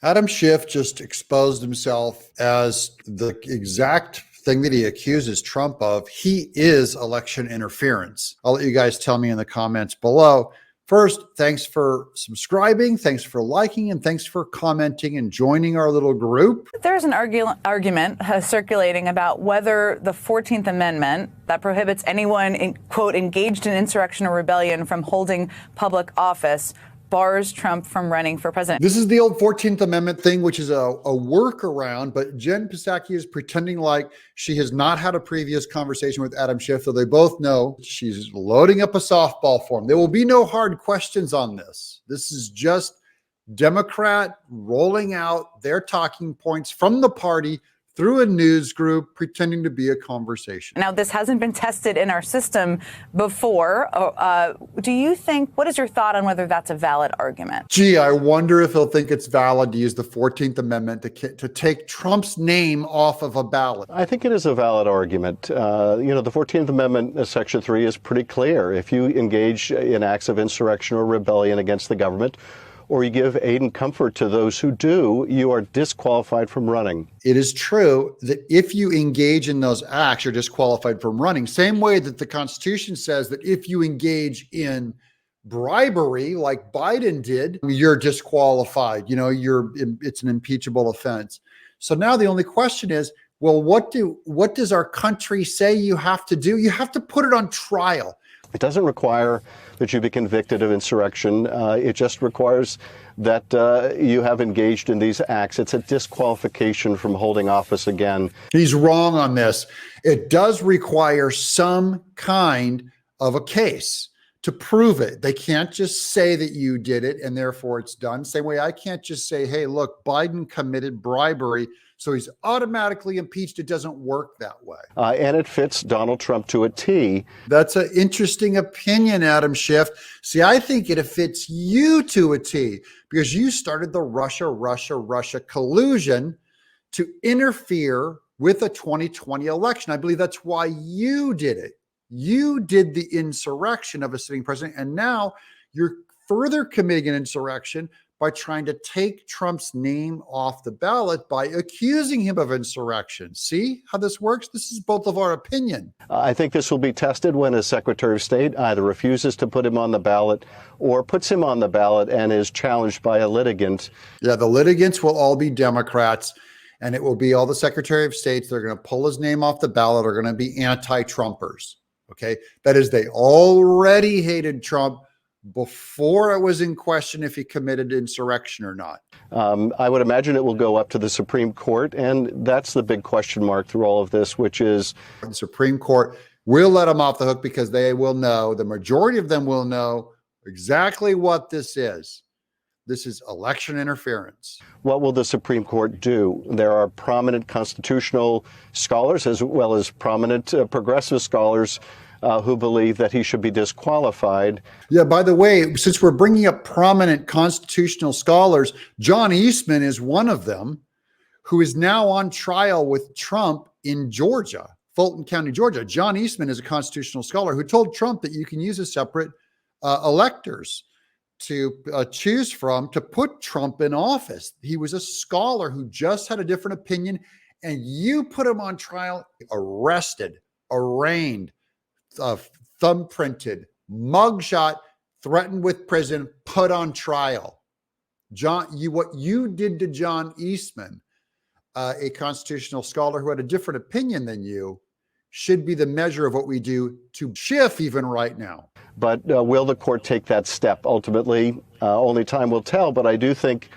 Adam Schiff just exposed himself as the exact thing that he accuses Trump of. He is election interference. I'll let you guys tell me in the comments below. First, thanks for subscribing, thanks for liking, and thanks for commenting and joining our little group. There's an argument circulating about whether the 14th Amendment that prohibits anyone, quote, engaged in insurrection or rebellion from holding public office bars Trump from running for president. This is the old 14th Amendment thing, which is a workaround, but Jen Psaki is pretending like she has not had a previous conversation with Adam Schiff, so they both know she's loading up a softball for him. There will be no hard questions on this. This is just Democrat rolling out their talking points from the party through a news group, pretending to be a conversation. Now, this hasn't been tested in our system before. Do you think, what is your thought on whether that's a valid argument? Gee, I wonder if he'll think it's valid to use the 14th Amendment to take Trump's name off of a ballot. I think it is a valid argument. The 14th Amendment, Section 3 is pretty clear. If you engage in acts of insurrection or rebellion against the government, or you give aid and comfort to those who do, you are disqualified from running. It is true that if you engage in those acts, you're disqualified from running. Same way that the Constitution says that if you engage in bribery, like Biden did, you're disqualified. It's an impeachable offense. So now the only question is, well, what does our country say you have to do? You have to put it on trial. It doesn't require that you be convicted of insurrection. It just requires that you have engaged in these acts. It's a disqualification from holding office again. He's wrong on this. It does require some kind of a case to prove it. They can't just say that you did it and therefore it's done. Same way I can't just say, hey, look, Biden committed bribery, so he's automatically impeached. It doesn't work that way. And it fits Donald Trump to a T. That's an interesting opinion, Adam Schiff. See, I think it fits you to a T because you started the Russia collusion to interfere with a 2020 election. I believe that's why you did it. You did the insurrection of a sitting president, and now you're further committing an insurrection by trying to take Trump's name off the ballot by accusing him of insurrection. See how this works? This is both of our opinion. I think this will be tested when a Secretary of State either refuses to put him on the ballot or puts him on the ballot and is challenged by a litigant. Yeah, the litigants will all be Democrats, and it will be all the Secretary of States. They're going to pull his name off the ballot are going to be anti-Trumpers. Okay, that is, they already hated Trump before it was in question if he committed insurrection or not. I would imagine it will go up to the Supreme Court, and that's the big question mark through all of this, which is the Supreme Court will let him off the hook because they will know, the majority of them will know exactly what this is. This is election interference. What will the Supreme Court do? There are prominent constitutional scholars as well as prominent progressive scholars who believe that he should be disqualified. Yeah, by the way, since we're bringing up prominent constitutional scholars, John Eastman is one of them, who is now on trial with Trump in Georgia, Fulton County, Georgia. John Eastman is a constitutional scholar who told Trump that you can use a separate electors to choose from to put Trump in office. He was a scholar who just had a different opinion, and you put him on trial, arrested, arraigned, thumbprinted, mugshot, threatened with prison, put on trial. What you did to John Eastman, a constitutional scholar who had a different opinion than you, should be the measure of what we do to Schiff even right now. But will the court take that step? Ultimately, only time will tell. But I do think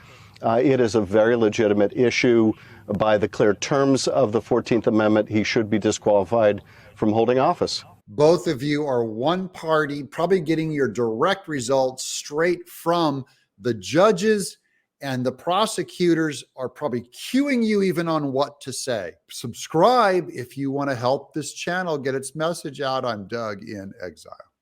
it is a very legitimate issue. By the clear terms of the 14th Amendment, he should be disqualified from holding office. Both of you are one party, probably getting your direct results straight from the judges, and the prosecutors are probably cueing you even on what to say. Subscribe if you want to help this channel get its message out. I'm Doug in Exile.